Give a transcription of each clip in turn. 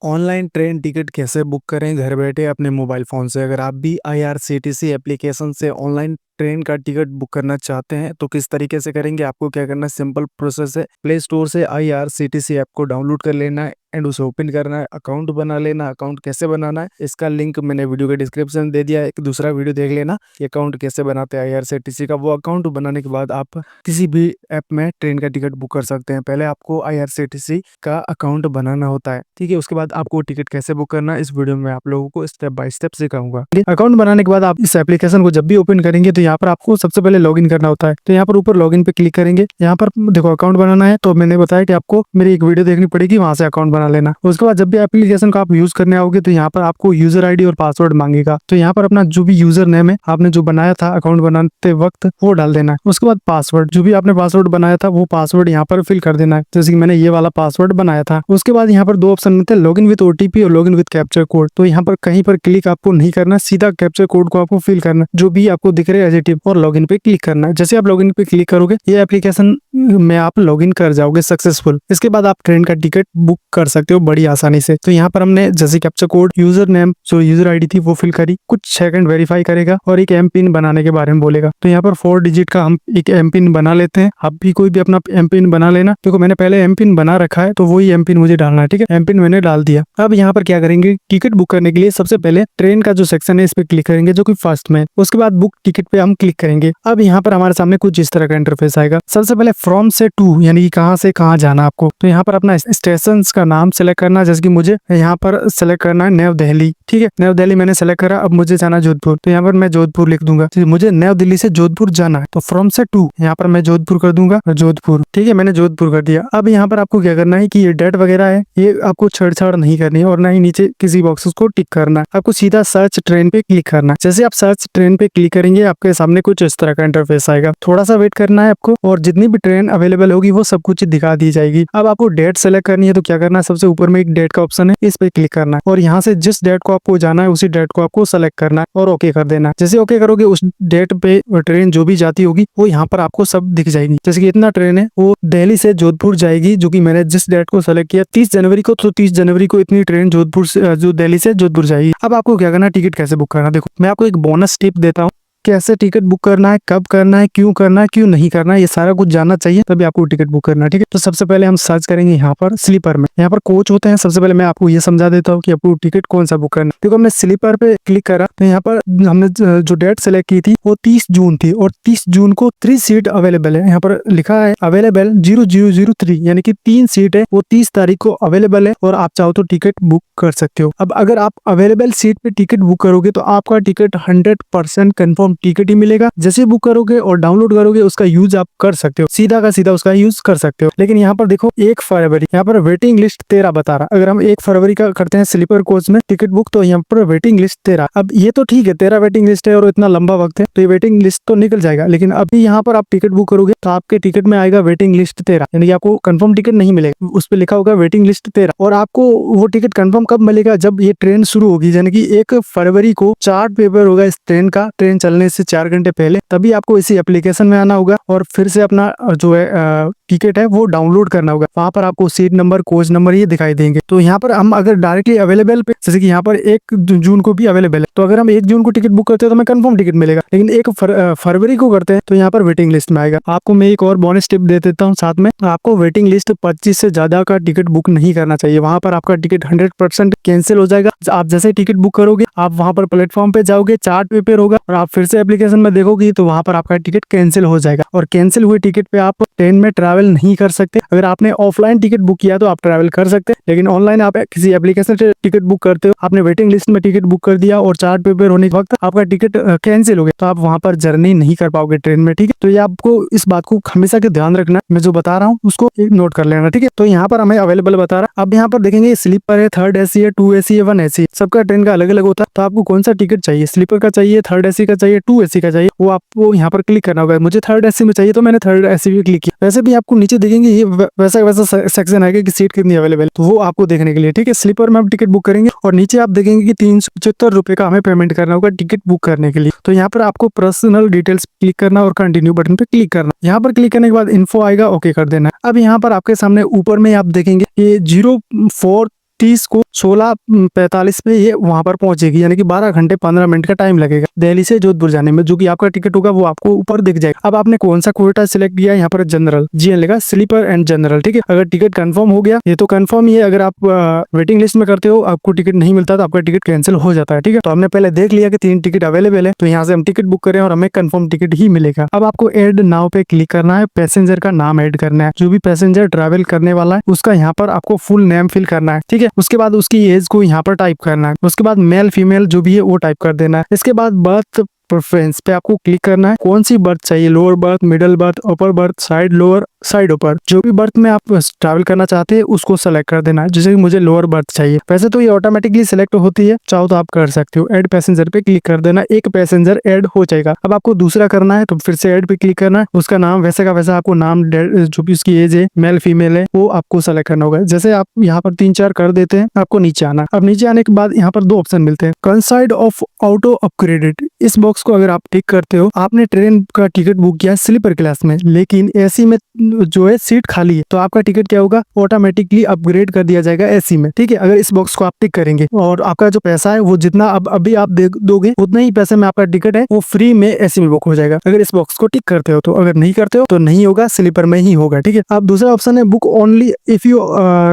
Online train ticket कैसे book करें घर बैठे अपने मोबाइल फ़ोन से? अगर आप भी आईआरसीटीसी एप्लीकेशन से ऑनलाइन ट्रेन का टिकट बुक करना चाहते हैं, तो किस तरीके से करेंगे? आपको क्या करना है, सिंपल प्रोसेस है। प्ले स्टोर से आईआरसीटीसी ऐप को डाउनलोड कर लेना है एंड उसे ओपन करना है, अकाउंट बना लेना है। अकाउंट कैसे बनाना है, इसका लिंक मैंने वीडियो के डिस्क्रिप्शन में दे दिया है। एक दूसरा वीडियो देख लेना कि अकाउंट कैसे बनाते हैं आईआरसीटीसी का। वो अकाउंट बनाने के बाद आप किसी भी ऐप में ट्रेन का टिकट बुक कर सकते हैं। पहले आपको आईआरसीटीसी का अकाउंट बनाना होता है, ठीक है। उसके बाद आपको टिकट कैसे बुक करना है, इस वीडियो में आप लोगों को स्टेप बाय स्टेप सिखाऊंगा। अकाउंट बनाने के बाद आप इस एप्लीकेशन को जब भी ओपन करेंगे तो यहाँ पर आपको सबसे पहले लॉगिन करना होता है। तो यहाँ पर ऊपर लॉगिन पे क्लिक करेंगे। यहाँ पर देखो अकाउंट बनाना है, तो मैंने बताया कि आपको मेरी एक वीडियो देखनी पड़ेगी, वहां से अकाउंट बना लेना। उसके बाद जब भी एप्लीकेशन को आप यूज करने आओगे तो यहाँ पर आपको यूजर आईडी और पासवर्ड मांगेगा। तो यहाँ पर अपना जो भी यूजर नेम है आपने जो बनाया था अकाउंट बनाते वक्त, वो डाल देना है। उसके बाद पासवर्ड, जो भी आपने पासवर्ड बनाया था वो पासवर्ड यहाँ पर फिल कर देना है, जैसे कि मैंने ये वाला पासवर्ड बनाया था। उसके बाद यहाँ पर दो ऑप्शन मिलते हैं, लॉगिन विद ओटीपी और लॉगिन विद कैप्चर कोड। तो यहाँ पर कहीं पर क्लिक आपको नहीं करना, सीधा कैप्चर कोड को आपको फिल करना, जो भी आपको दिख रहा है एज, और लॉगिन पे क्लिक करना है। जैसे आप लॉगिन पे क्लिक करोगे ये एप्लीकेशन में आप लॉगिन कर जाओगे सक्सेसफुल। इसके बाद आप ट्रेन का टिकट बुक कर सकते हो बड़ी आसानी से। तो यहाँ पर हमने जैसे कैप्चर कोड, यूजर नेम, जो यूजर आईडी थी वो फिल करी, कुछ सेकंड वेरीफाई करेगा और एक एम पिन बनाने के बारे में बोलेगा। तो यहाँ पर 4 डिजिट का हम एक एम पिन बना लेते हैं। आप भी कोई भी अपना एम पिन बना लेना। देखो मैंने पहले एम पिन बना रखा है, तो वही एम पिन मुझे डालना है, ठीक है। एम पिन मैंने डाल दिया। अब यहाँ पर क्या करेंगे, टिकट बुक करने के लिए सबसे पहले ट्रेन का जो सेक्शन है इस पे क्लिक करेंगे, जो कि फर्स्ट में। उसके बाद बुक टिकट पे हम क्लिक करेंगे। अब यहाँ पर हमारे सामने कुछ इस तरह का इंटरफेस आएगा। सबसे पहले फ्रॉम से टू, यानी कि कहाँ से कहाँ जाना आपको। तो यहाँ पर अपना स्टेशन का नाम सेलेक्ट करना, जैसे कि मुझे यहाँ पर सेलेक्ट करना है न्यू दिल्ली, ठीक है। न्यू दिल्ली मैंने सेलेक्ट करा। अब मुझे जाना जोधपुर, तो यहाँ पर मैं जोधपुर लिख दूंगा। मुझे न्यू दिल्ली से जोधपुर जाना है, तो फ्रॉम से टू यहाँ पर मैं जोधपुर कर दूंगा, जोधपुर, ठीक है। मैंने जोधपुर कर दिया। अब यहाँ पर आपको क्या करना है कि ये डेट वगैरह है, ये आपको छेड़छाड़ नहीं करनी है और ना ही नीचे किसी बॉक्सेस को टिक करना है। आपको सीधा सर्च ट्रेन पे क्लिक करना है। जैसे आप सर्च ट्रेन पे क्लिक करेंगे आपके सामने कुछ इस तरह का इंटरफेस आएगा। थोड़ा सा वेट करना है आपको, और जितनी भी ट्रेन अवेलेबल होगी वो सब कुछ दिखा दी जाएगी। अब आपको डेट सेलेक्ट करनी है, तो क्या करना है, सबसे ऊपर में एक डेट का ऑप्शन है, इस पे क्लिक करना है और यहाँ से जिस डेट को आपको जाना है उसी डेट को आपको सेलेक्ट करना है और ओके कर देना है। जैसे ओके करोगे उस डेट पे ट्रेन जो भी जाती होगी वो यहाँ पर आपको सब दिख जाएगी। जैसे कि इतना ट्रेन है वो दिल्ली से जोधपुर जाएगी, जो कि मैंने जिस डेट को सेलेक्ट किया 30 जनवरी को, तो 30 जनवरी को इतनी ट्रेन जोधपुर से, जो दिल्ली से जोधपुर जाएगी। अब आपको क्या करना है, टिकट कैसे बुक करना। देखो मैं आपको एक बोनस टिप देता हूँ, कैसे टिकट बुक करना है, कब करना है, क्यों नहीं करना है, ये सारा कुछ जानना चाहिए तभी आपको टिकट बुक करना है, ठीक है। तो सबसे पहले हम सर्च करेंगे यहाँ पर स्लीपर में। यहाँ पर कोच होते हैं। सबसे पहले मैं आपको ये समझा देता हूँ कि आपको टिकट कौन सा बुक करना है। देखो हमने स्लीपर पे क्लिक करा, तो यहाँ पर हमने जो डेट सेलेक्ट की थी वो 30 जून थी और 30 जून को 3 सीट अवेलेबल है। यहाँ पर लिखा है अवेलेबल 0003, यानी कि 3 सीट है, वो 30 तारीख को अवेलेबल है और आप चाहो तो टिकट बुक कर सकते हो। अब अगर आप अवेलेबल सीट पे टिकट बुक करोगे तो आपका टिकट 100% कंफर्म टिकट ही मिलेगा। जैसे बुक करोगे और डाउनलोड करोगे उसका यूज आप कर सकते हो, सीधा का सीधा उसका यूज कर सकते हो। लेकिन यहाँ पर देखो 1 फरवरी, यहाँ पर वेटिंग लिस्ट 13 बता रहा। अगर हम 1 फरवरी का करते हैं स्लीपर कोच में टिकट बुक, तो यहाँ पर वेटिंग लिस्ट 13। अब ये तो ठीक है, 13 वेटिंग लिस्ट है और इतना लंबा वक्त है, तो ये वेटिंग लिस्ट तो निकल जाएगा। लेकिन अभी यहाँ पर आप टिकट बुक करोगे तो आपके टिकट में आएगा वेटिंग लिस्ट 13, यानी कि आपको कंफर्म टिकट नहीं मिलेगा, उस पर लिखा होगा वेटिंग लिस्ट 13। और आपको वो टिकट कंफर्म कब मिलेगा, जब ये ट्रेन शुरू होगी, यानी कि 1 फरवरी को चार्ट पेपर होगा इस ट्रेन का, ट्रेन चलने से 4 घंटे पहले, तभी आपको इसी एप्लीकेशन में आना होगा और फिर से अपना जो है टिकट है वो डाउनलोड करना होगा। वहां पर आपको सीट नंबर, कोच नंबर ये दिखाई देंगे। तो यहाँ पर हम अगर डायरेक्टली अवेलेबल पे, जैसे कि यहाँ पर 1 जून को भी अवेलेबल है, तो अगर हम 1 जून को टिकट बुक करते हैं तो हमें कंफर्म टिकट मिलेगा। लेकिन 1 फरवरी को करते हैं तो यहाँ पर वेटिंग लिस्ट में आएगा। आपको मैं एक और बोनस टिप दे देता हूँ साथ में, आपको वेटिंग लिस्ट 25 से ज्यादा का टिकट बुक नहीं करना चाहिए। वहां पर आपका टिकट 100% कैंसिल हो जाएगा। आप जैसे टिकट बुक करोगे आप वहां पर प्लेटफॉर्म पे जाओगे, चार्ट पेपर होगा और आप फिर से एप्लीकेशन में देखोगे तो वहां पर आपका टिकट कैंसिल हो जाएगा और कैंसिल हुए टिकट पे आप ट्रेन में ट्रैवल नहीं कर सकते। अगर आपने ऑफलाइन टिकट बुक किया तो आप ट्रैवल कर सकते हैं, लेकिन ऑनलाइन आप किसी एप्लीकेशन से टिकट बुक करते हो, आपने वेटिंग लिस्ट में टिकट बुक कर दिया और चार्ट पेपर होने के वक्त आपका टिकट कैंसिल हो गया, तो आप वहां पर जर्नी नहीं कर पाओगे ट्रेन में, ठीक है। तो ये आपको इस बात को हमेशा के ध्यान रखना, मैं जो बता रहा हूँ उसको एक नोट कर लेना, ठीक है। तो यहाँ पर हमें अवेलेबल बता रहा। अब यहाँ पर देखेंगे स्लीपर है, 3rd AC है, 2 AC है, 1 AC, सबका ट्रेन का अलग अलग होता है। तो आपको कौन सा टिकट चाहिए, स्लीपर का चाहिए, 3rd AC का चाहिए, 2 AC का चाहिए, वो आपको यहाँ पर क्लिक करना होगा। मुझे 3rd AC में चाहिए तो मैंने 3rd AC पे क्लिक किया। वैसे भी आपको नीचे देखेंगे ये वैसा सेक्शन आएगा कि सीट कितनी अवेलेबल, तो वो आपको देखने के लिए, ठीक है। स्लीपर में आप टिकट बुक करेंगे और नीचे आप देखेंगे कि 375 रुपए का हमें पेमेंट करना होगा टिकट बुक करने के लिए। तो यहाँ पर आपको पर्सनल डिटेल्स क्लिक करना और कंटिन्यू बटन पे क्लिक करना। यहाँ पर क्लिक करने के बाद इन्फो आएगा, ओके कर देना। अब यहाँ पर आपके सामने ऊपर में आप देखेंगे ये 04 30 को 16:45 पे ये वहां पर पहुंचेगी, यानी कि 12 घंटे 15 मिनट का टाइम लगेगा दिल्ली से जोधपुर जाने में। जो कि आपका टिकट होगा वो आपको ऊपर दिख जाएगा। अब आपने कौन सा कोटा सिलेक्ट किया है, यहाँ पर जनरल जी लेगा, स्लीपर एंड जनरल, ठीक है। अगर टिकट कंफर्म हो गया, ये तो कंफर्म ही है। अगर आप वेटिंग लिस्ट में करते हो, आपको टिकट नहीं मिलता तो आपका टिकट कैंसिल हो जाता है, ठीक है। तो हमने पहले देख लिया कि 3 टिकट अवेलेबल है, तो यहाँ से हम टिकट बुक करें और हमें कंफर्म टिकट ही मिलेगा। अब आपको ऐड नाउ पे क्लिक करना है, पैसेंजर का नाम ऐड करना है, जो भी पैसेंजर ट्रैवल करने वाला है उसका यहाँ पर आपको फुल नेम फिल करना है, ठीक है। उसके बाद उसकी एज को यहाँ पर टाइप करना है, उसके बाद मेल फीमेल जो भी है वो टाइप कर देना है। इसके बाद बर्थ प्रेफरेंस पे आपको क्लिक करना है, कौन सी बर्थ चाहिए, lower berth, middle birth, upper berth, side lower, side ऊपर, जो भी बर्थ में आप ट्रैवल करना चाहते हैं उसको सेलेक्ट कर देना है। जैसे कि मुझे लोअर बर्थ चाहिए, वैसे तो ये ऑटोमेटिकली सिलेक्ट होती है, चाहो तो आप कर सकते हो। ऐड पैसेंजर पे क्लिक कर देना, एक पैसेंजर ऐड हो जाएगा। अब आपको दूसरा करना है तो फिर से ऐड पे क्लिक करना है, उसका नाम वैसे का वैसा आपको नाम, जो भी उसकी एज है, मेल फीमेल है, वो आपको सेलेक्ट करना होगा। जैसे आप यहाँ पर 3-4 कर देते हैं, आपको नीचे आना। अब नीचे आने के बाद यहाँ पर 2 ऑप्शन मिलते हैं, कंसाइड ऑफ ऑटो अपग्रेडेड। इस बॉक्स को अगर आप टिक करते हो, आपने ट्रेन का टिकट बुक किया स्लीपर क्लास में, लेकिन एसी में जो है सीट खाली है, तो आपका टिकट क्या होगा, ऑटोमेटिकली अपग्रेड कर दिया जाएगा एसी में, ठीक है। अगर इस बॉक्स को आप टिक करेंगे और आपका जो पैसा है वो जितना अब अभी आप दोगे उतना ही पैसे में आपका टिकट है वो फ्री में एसी में बुक हो जाएगा, अगर इस बॉक्स को टिक करते हो तो। अगर नहीं करते हो तो नहीं होगा, स्लीपर में ही होगा, ठीक है। अब दूसरा ऑप्शन है book only if you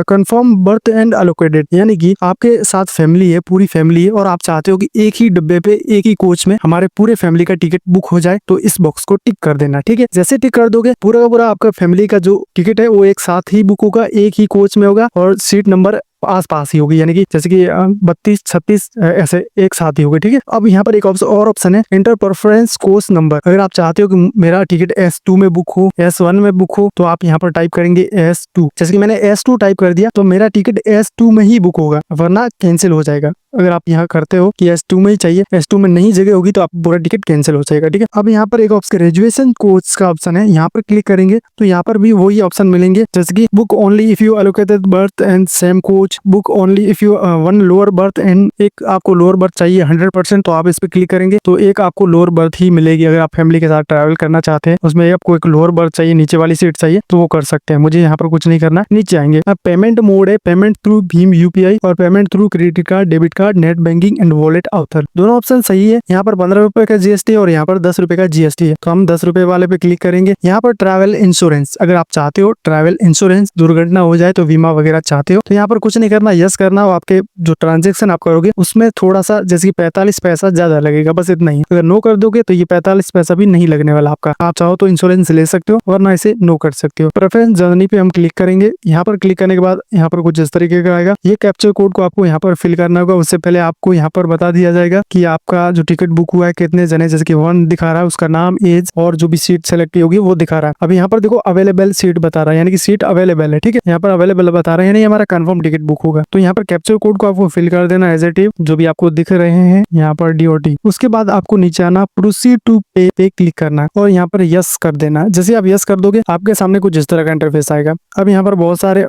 confirm birth and allocated, यानी कि आपके साथ फैमिली है, पूरी फैमिली है और आप चाहते हो कि एक ही डब्बे पे, एक ही कोच में हमारे पूरे फैमिली का टिकट बुक हो जाए, तो इस बॉक्स को टिक कर देना, ठीक है। जैसे टिक कर दोगे, पूरा का पूरा आपका फैमिली का जो टिकट है वो एक साथ ही बुक होगा, एक ही कोच में होगा और सीट नंबर आस पास ही होगी, यानी कि जैसे कि 32, 36 ऐसे एक साथ ही होगी, ठीक है। अब यहाँ पर एक ऑप्शन है इंटर प्रेफरेंस कोच नंबर। अगर आप चाहते हो कि मेरा टिकट S2 में बुक हो, S1 में बुक हो, तो आप यहाँ पर टाइप करेंगे S2। जैसे कि मैंने S2 टाइप कर दिया तो मेरा टिकट S2 में ही बुक होगा, वरना कैंसिल हो जाएगा। अगर आप यहाँ करते हो कि S2 में ही चाहिए, S2 में नहीं जगह होगी तो आप पूरा टिकट कैंसिल हो जाएगा, ठीक है। अब यहाँ पर एक ऑप्शन ग्रेजुएशन कोच का ऑप्शन है, यहाँ पर क्लिक करेंगे तो यहाँ पर भी वही ऑप्शन मिलेंगे, जैसे कि book only if you allocated birth and same coach, book only if you one lower berth and, एक आपको लोअर बर्थ चाहिए 100%, तो आप इस पे क्लिक करेंगे तो एक आपको लोअर बर्थ ही मिलेगी। अगर आप फैमिली के साथ ट्रैवल करना चाहते हैं, उसमें आपको एक लोअर बर्थ चाहिए, नीचे वाली सीट चाहिए, तो वो कर सकते हैं। मुझे यहाँ पर कुछ नहीं करना, नीचे आएंगे। अब पेमेंट मोड है, पेमेंट थ्रू भीम UPI और payment through credit card, debit card, net banking and wallet author. दोनों ऑप्शन सही है। यहाँ पर 15 रुपए का GST और यहाँ पर 10 रुपए का GST है, तो हम 10 रुपए वाले पे क्लिक करेंगे। यहाँ पर ट्रैवल इंश्योरेंस, अगर आप चाहते हो ट्रैवल इंश्योरेंस, दुर्घटना हो जाए तो बीमा वगैरह चाहते हो, तो यहाँ पर कुछ नहीं करना, यस करना। आपके जो ट्रांजेक्शन आप करोगे उसमें थोड़ा सा, जैसे कि 45 पैसा ज्यादा लगेगा, बस इतना ही। अगर नो कर दोगे तो ये 45 पैसा भी नहीं लगने वाला आपका। आप चाहो तो इंश्योरेंस ले सकते हो वरना इसे नो कर सकते हो। प्रेफरेंस जर्नी पे हम क्लिक करेंगे। यहाँ पर क्लिक करने के बाद यहाँ पर कुछ इस तरीके का आएगा। ये कैप्चर कोड को आपको यहाँ पर फिल करना होगा। उससे पहले आपको यहाँ पर बता दिया जाएगा कि आपका जो टिकट बुक हुआ है कितने जने, जैसे कि 1 दिखा रहा है, उसका नाम, एज और जो भी सीट सेलेक्ट होगी वो दिखा रहा है। अब यहाँ पर देखो अवेलेबल सीट बता रहा है, यानी कि सीट अवेलेबल है, ठीक है। यहाँ पर अवेलेबल बता रहे हैं, यानी हमारा कंफर्म टिकट बुक होगा। तो यहाँ पर कैप्चर कोड को आपको फिल कर देना एज ए टिप, जो भी आपको दिख रहे हैं यहाँ पर DOT। उसके बाद आपको नीचे आना, प्रोसीड टू पे पे क्लिक करना है और यहाँ पर यस कर देना। जैसे आप यस कर दोगे आपके सामने कुछ इस तरह का इंटरफेस आएगा। अब यहाँ पर बहुत सारे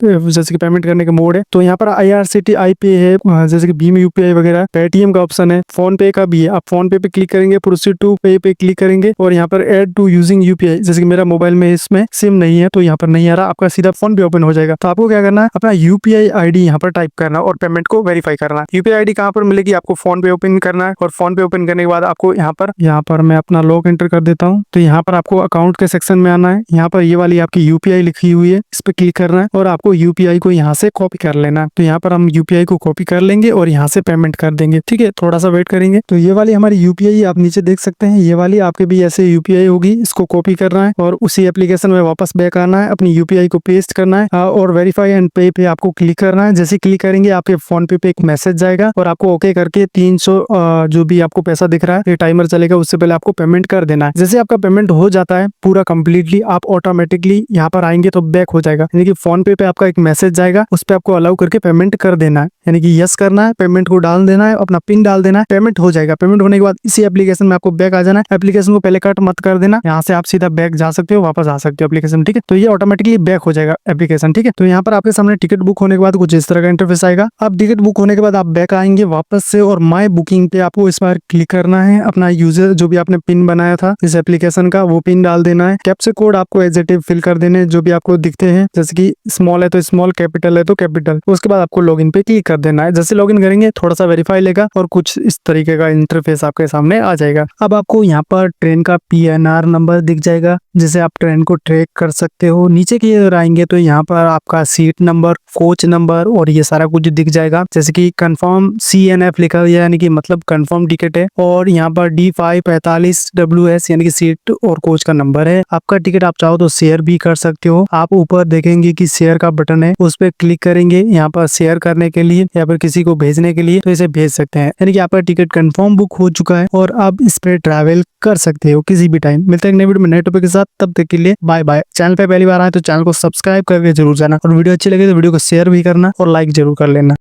जैसे कि पेमेंट करने के मोड है, तो यहाँ पर IRCTI पे है, जैसे कि भीम UPI वगैरह, पेटीएम का ऑप्शन है, फोन पे का भी है। आप फोन पे क्लिक करेंगे, प्रोसीड टू पे पे क्लिक करेंगे और यहाँ पर ऐड टू यूजिंग UPI, जैसे कि मेरा मोबाइल में इसमें सिम नहीं है तो यहाँ पर नहीं आ रहा, आपका सीधा फोन पे ओपन हो जाएगा। तो आपको क्या करना है, अपना UPI ID यहाँ पर टाइप करना और पेमेंट को वेरीफाई करना। UPI ID कहाँ पर मिलेगी, आपको फोन पे ओपन करना है और फोन पे ओपन करने के बाद आपको यहाँ पर मैं अपना लॉग एंटर कर देता हूँ। तो यहाँ पर आपको अकाउंट के सेक्शन में आना है। यहाँ पर ये वाली आपकी UPI लिखी हुई है, इस पे क्लिक करना है और आपको UPI को यहाँ से कॉपी कर लेना है। तो यहाँ पर हम UPI को कॉपी कर लेंगे और यहाँ से पेमेंट कर देंगे, ठीक है। थोड़ा सा वेट करेंगे। तो ये वाली हमारी UPI आप नीचे देख सकते हैं, ये वाली आपके भी ऐसे UPI होगी, इसको कॉपी करना है और उसी एप्लीकेशन में वापस बैक आना है, अपनी UPI को पेस्ट करना है और वेरीफाई एंड पे पे आपको क्लिक करना है। जैसे क्लिक करेंगे आपके फोन पे एक मैसेज जाएगा और आपको ओके करके 300 जो भी आपको पैसा दिख रहा है, ये टाइमर चलेगा, उससे पहले आपको पेमेंट कर देना है। जैसे आपका पेमेंट हो जाता है पूरा कंप्लीटली, आप ऑटोमेटिकली यहाँ पर आएंगे तो बैक हो जाएगा, यानी कि फोन पे आपका एक मैसेज जाएगा, उस पर आपको अलाउ करके पेमेंट कर देना है, यानी कि यस करना है, पेमेंट को डाल देना है, अपना पिन डाल देना है, पेमेंट हो जाएगा। पेमेंट होने के बाद इसी एप्लीकेशन में आपको बैक आ जाना है। एप्लीकेशन को पहले कट मत कर देना, यहाँ से आप सीधा बैक जा सकते हो, वापस आ सकते हो एप्लीकेशन, ठीक है। तो ये ऑटोमेटिकली बैक हो जाएगा एप्लीकेशन, ठीक है। तो यहाँ पर आपके सामने टिकट बुक बुक होने के बाद कुछ इस तरह का इंटरफेस आएगा। अब टिकट बुक होने के बाद आप बैक आएंगे वापस से और माय बुकिंग पे आपको इस बार क्लिक करना है। अपना यूजर जो भी आपने पिन बनाया था इस एप्लीकेशन का वो पिन डाल देना है। कैप्चा कोड आपको एज इट इज फिल कर देने जो भी आपको दिखते हैं, जैसे कि स्मॉल है तो स्मॉल, कैपिटल है तो कैपिटल। उसके बाद आपको लॉगिन पे क्लिक कर देना है। जैसे लॉगिन करेंगे थोड़ा सा वेरीफाई लेगा और कुछ इस तरीके का इंटरफेस आपके सामने आ जाएगा। अब आपको यहाँ पर ट्रेन का PNR नंबर दिख जाएगा जिसे आप ट्रेन को ट्रैक कर सकते हो। नीचे की ओर आएंगे तो यहाँ पर आपका सीट नंबर, कोच नंबर और ये सारा कुछ दिख जाएगा, जैसे कि कंफर्म CNF लिखा हुआ है यानी कि मतलब कंफर्म टिकट है। और यहाँ पर D545WS यानी कि सीट और कोच का नंबर है। आपका टिकट आप चाहो तो शेयर भी कर सकते हो। आप ऊपर देखेंगे कि शेयर का बटन है, उस पर क्लिक करेंगे यहाँ पर शेयर करने के लिए या फिर किसी को भेजने के लिए, तो इसे भेज सकते हैं। यानी कि आपका टिकट कंफर्म बुक हो चुका है और आप इस पे ट्रैवल कर सकते हो किसी भी टाइम। मिलते हैं नए वीडियो में नए टॉपिक के साथ, तब तक के लिए बाय बाय। चैनल पे पहली बार आए तो चैनल को सब्सक्राइब करके जरूर जाना और वीडियो अच्छी लगे तो वीडियो को शेयर भी करना और लाइक जरूर कर लेना।